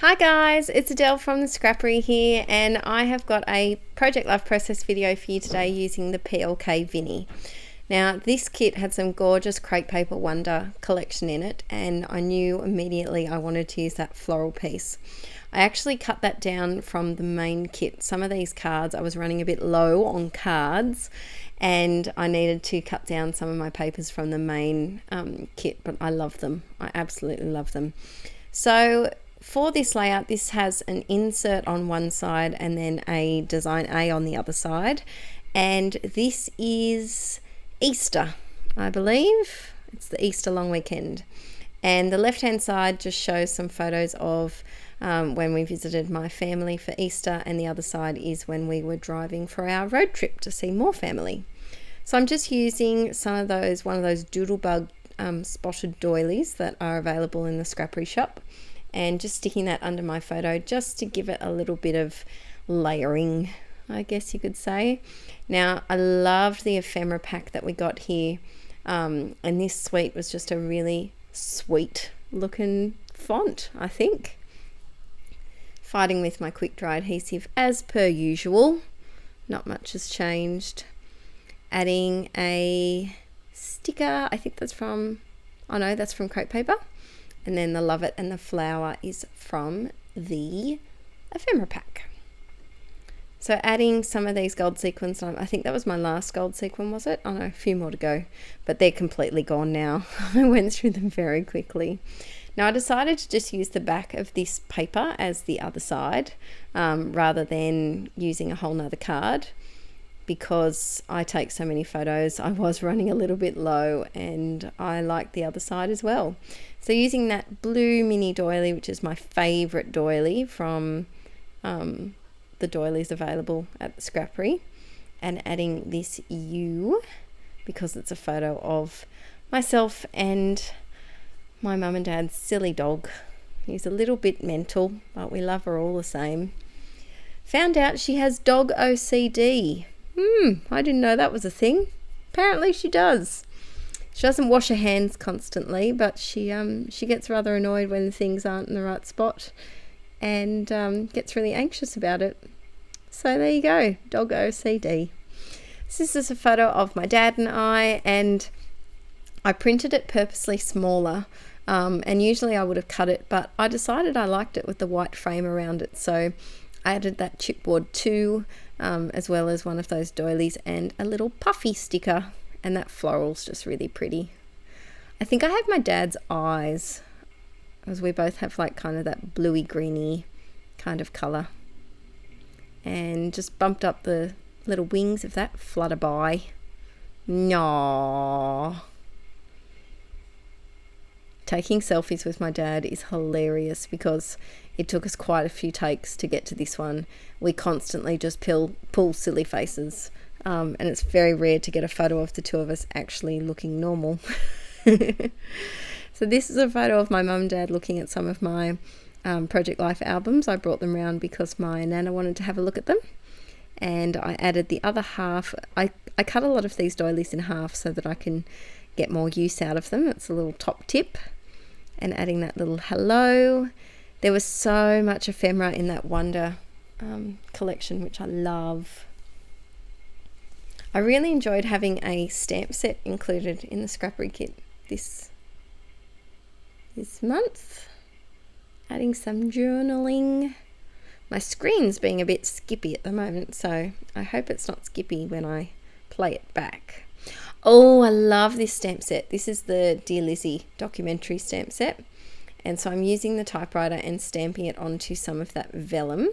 Hi guys, it's Adele from the Scrappery here, and I have got a Project Life Process video for you today using the PLK Vinnie. Now this kit had some gorgeous crepe paper wonder collection in it, and I knew immediately I wanted to use that floral piece. I actually cut that down from the main kit. Some of these cards I was running a bit low on cards, and I needed to cut down some of my papers from the main kit, but I love them. I absolutely love them. So for this layout, this has an insert on one side and then a design A on the other side, and this is Easter, I believe. It's the Easter long weekend, and the left hand side just shows some photos of when we visited my family for Easter, and the other side is when we were driving for our road trip to see more family. So I'm just using one of those doodlebug spotted doilies that are available in the Scrappery shop, and just sticking that under my photo just to give it a little bit of layering, I guess you could say. Now I loved the ephemera pack that we got here, and this suite was just a really sweet looking font, I think. Fighting with my quick dry adhesive as per usual, not much has changed. Adding a sticker, I think that's from, oh no, that's from crepe paper. And then the Love It and the flower is from the ephemera pack. So adding some of these gold sequins, I think that was my last gold sequin, was it? Oh no, a few more to go, but they're completely gone now. I went through them very quickly. Now I decided to just use the back of this paper as the other side, rather than using a whole nother card, because I take so many photos. I was running a little bit low and I like the other side as well. So using that blue mini doily, which is my favorite doily from the doilies available at the Scrappery, and adding this U because it's a photo of myself and my mum and dad's silly dog. He's a little bit mental, but we love her all the same. Found out she has dog OCD. I didn't know that was a thing. Apparently she does. She doesn't wash her hands constantly, but she gets rather annoyed when things aren't in the right spot, and gets really anxious about it. So there you go, dog OCD. This is a photo of my dad and I, and I printed it purposely smaller, and usually I would have cut it, but I decided I liked it with the white frame around it, so I added that chipboard too, as well as one of those doilies and a little puffy sticker, and that floral's just really pretty. I think I have my dad's eyes, as we both have like kind of that bluey greeny kind of colour, and just bumped up the little wings of that flutterby. No. Taking selfies with my dad is hilarious because it took us quite a few takes to get to this one. We constantly just pull silly faces, and it's very rare to get a photo of the two of us actually looking normal. So this is a photo of my mum and dad looking at some of my Project Life albums. I brought them round because my nana wanted to have a look at them, and I added the other half. I cut a lot of these doilies in half so that I can get more use out of them. It's a little top tip. And adding that little hello. There was so much ephemera in that Wonder collection, which I love. I really enjoyed having a stamp set included in the Scrappery kit this month. Adding some journaling. My screen's being a bit skippy at the moment, so I hope it's not skippy when I play it back. Oh, I love this stamp set. This is the Dear Lizzie documentary stamp set. And so I'm using the typewriter and stamping it onto some of that vellum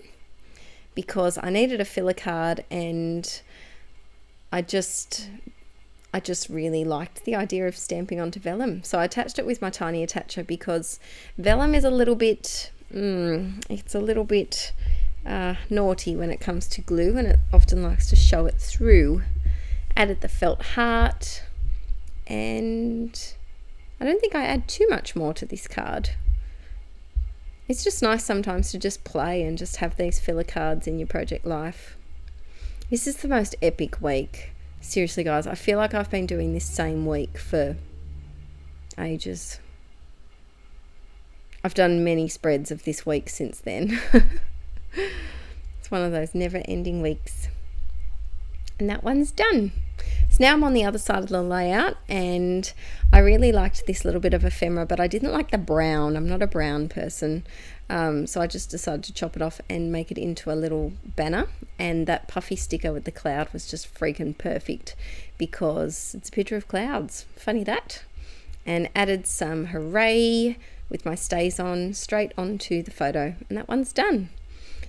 because I needed a filler card, and I just really liked the idea of stamping onto vellum. So I attached it with my tiny attacher because vellum is a little bit, it's a little bit naughty when it comes to glue, and it often likes to show it through. Added the felt heart, and I don't think I add too much more to this card. It's just nice sometimes to just play and just have these filler cards in your project life. This is the most epic week. Seriously guys, I feel like I've been doing this same week for ages. I've done many spreads of this week since then. It's one of those never-ending weeks. And that one's done. So now I'm on the other side of the layout, and I really liked this little bit of ephemera, but I didn't like the brown. I'm not a brown person. So I just decided to chop it off and make it into a little banner, and that puffy sticker with the cloud was just freaking perfect because it's a picture of clouds. Funny that. And added some hooray with my stays on straight onto the photo, and that one's done.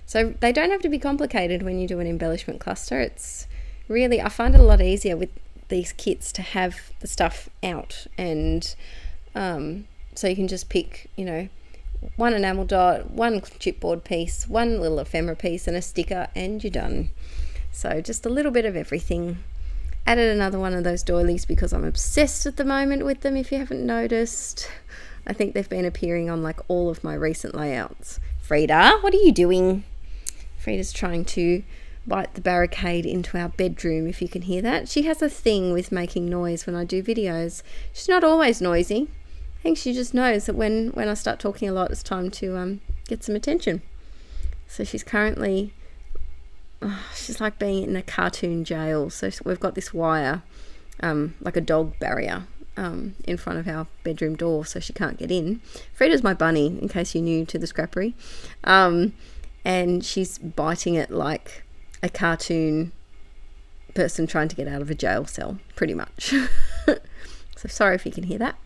So they don't have to be complicated when you do an embellishment cluster. It's really, I find it a lot easier with these kits to have the stuff out, and so you can just pick, you know, one enamel dot, one chipboard piece, one little ephemera piece, and a sticker, and you're done. So just a little bit of everything. Added another one of those doilies because I'm obsessed at the moment with them, if you haven't noticed. I think they've been appearing on like all of my recent layouts. Frida, what are you doing? Frida's trying to bite the barricade into our bedroom, if you can hear that. She has a thing with making noise when I do videos. She's not always noisy. I think she just knows that when I start talking a lot, it's time to get some attention. So she's currently, she's like being in a cartoon jail. So we've got this wire, like a dog barrier, in front of our bedroom door, so she can't get in. Frida's my bunny, in case you're new to the Scrappery. And she's biting it like a cartoon person trying to get out of a jail cell, pretty much. So sorry if you can hear that.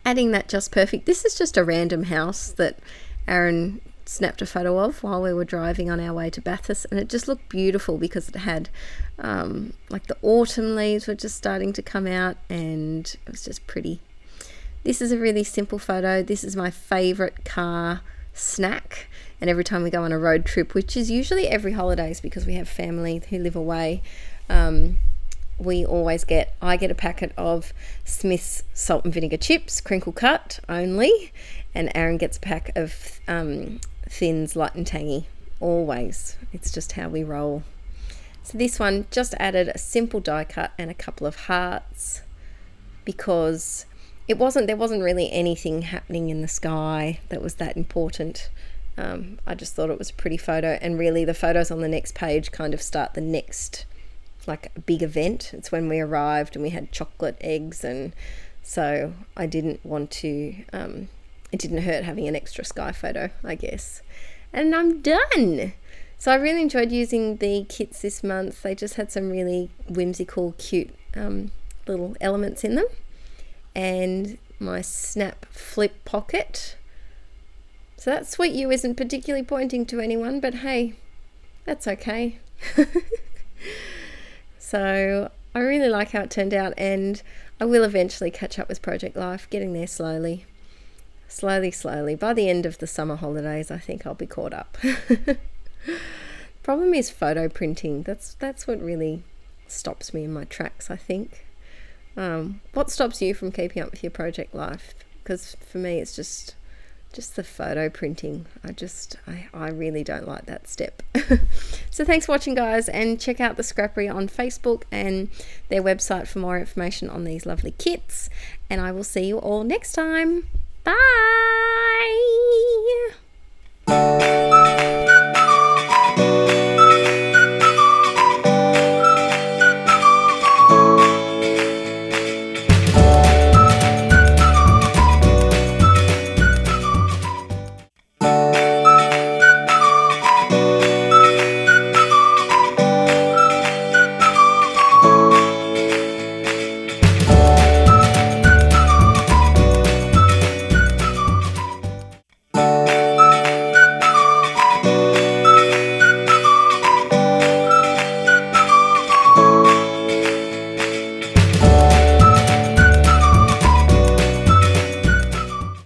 Adding that just perfect. This is just a random house that Aaron snapped a photo of while we were driving on our way to Bathurst, and it just looked beautiful because it had like the autumn leaves were just starting to come out, and it was just pretty. This is a really simple photo. This is my favorite car snack, and every time we go on a road trip, which is usually every holidays because we have family who live away, we always I get a packet of Smith's salt and vinegar chips, crinkle cut only, and Aaron gets a pack of Thins light and tangy, always. It's just how we roll. So this one just added a simple die cut and a couple of hearts because there wasn't really anything happening in the sky that was that important. I just thought it was a pretty photo, and really the photos on the next page kind of start the next like big event. It's when we arrived and we had chocolate eggs, and so I didn't want to it didn't hurt having an extra sky photo, I guess. And I'm done. So I really enjoyed using the kits this month. They just had some really whimsical, cute little elements in them. And my snap flip pocket. So that sweet you isn't particularly pointing to anyone, but hey, that's okay. So I really like how it turned out, and I will eventually catch up with Project Life, getting there slowly. By the end of the summer holidays, I think I'll be caught up. Problem is photo printing. That's what really stops me in my tracks, I think. What stops you from keeping up with your Project Life? Because for me, it's just the photo printing. I really don't like that step. So thanks for watching, guys, and check out the Scrappery on Facebook and their website for more information on these lovely kits, and I will see you all next time. Bye.